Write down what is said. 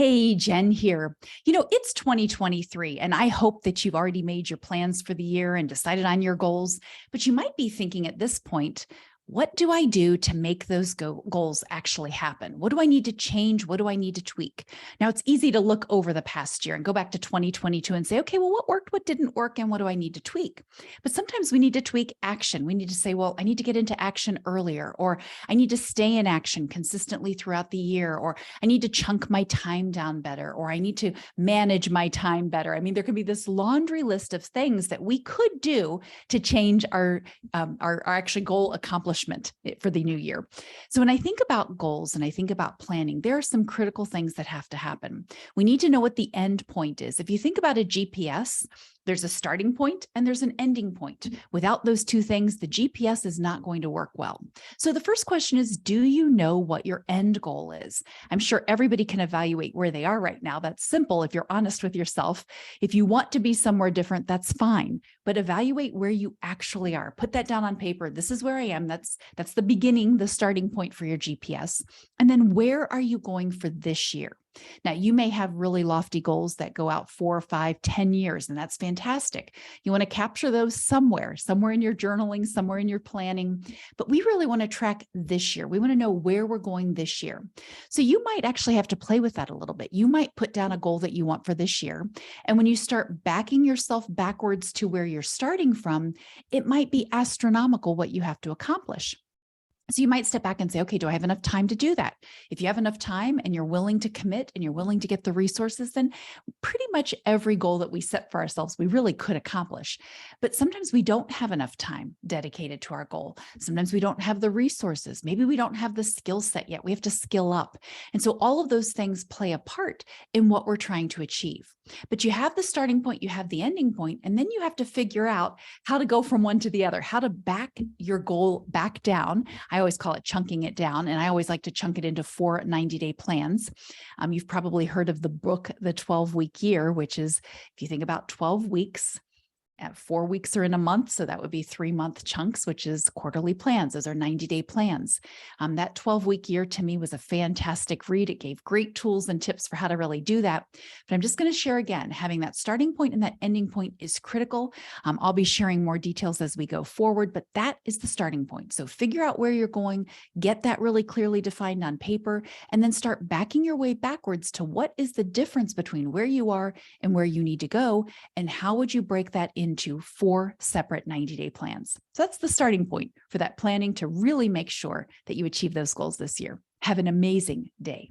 Hey, Jen here. It's 2023, and I hope that you've already made your plans for the year and decided on your goals. But you might be thinking at this point, what do I do to make those goals actually happen? What do I need to change? What do I need to tweak? Now, it's easy to look over the past year and go back to 2022 and say, okay, well, what worked, what didn't work, and what do I need to tweak? But sometimes we need to tweak action. We need to say, well, I need to get into action earlier, or I need to stay in action consistently throughout the year, or I need to chunk my time down better, or I need to manage my time better. I mean, there could be this laundry list of things that we could do to change our actually goal accomplishment for the new year. So when I think about goals and I think about planning, there are some critical things that have to happen. We need to know what the end point is. If you think about a GPS, there's a starting point and there's an ending point. Without those two things, the GPS is not going to work well. So the first question is, do you know what your end goal is? I'm sure everybody can evaluate where they are right now. That's simple if you're honest with yourself. If you want to be somewhere different, that's fine, but evaluate where you actually are. Put that down on paper. This is where I am. That's the beginning, the starting point for your GPS. And then where are you going for this year? Now, you may have really lofty goals that go out 4, 5, 10 years, and that's fantastic. You want to capture those somewhere in your journaling, somewhere in your planning. But we really want to track this year. We want to know where we're going this year. So you might actually have to play with that a little bit. You might put down a goal that you want for this year. And when you start backing yourself backwards to where you're starting from, it might be astronomical what you have to accomplish. So you might step back and say, okay, do I have enough time to do that? If you have enough time and you're willing to commit and you're willing to get the resources, then pretty much every goal that we set for ourselves, we really could accomplish. But sometimes we don't have enough time dedicated to our goal. Sometimes we don't have the resources. Maybe we don't have the skill set yet. We have to skill up. And so all of those things play a part in what we're trying to achieve. But you have the starting point, you have the ending point, and then you have to figure out how to go from one to the other, how to back your goal back down. I always call it chunking it down, and I always like to chunk it into 4 90-day plans. You've probably heard of the book, The 12-Week Year, which is, if you think about 12 weeks, 4 weeks are in a month. So that would be 3-month chunks, which is quarterly plans. Those are 90-day plans. That 12-week year to me was a fantastic read. It gave great tools and tips for how to really do that. But I'm just going to share again, having that starting point and that ending point is critical. I'll be sharing more details as we go forward, but that is the starting point. So figure out where you're going, get that really clearly defined on paper, and then start backing your way backwards to what is the difference between where you are and where you need to go, and how would you break that into 4 separate 90-day plans. So that's the starting point for that planning to really make sure that you achieve those goals this year. Have an amazing day.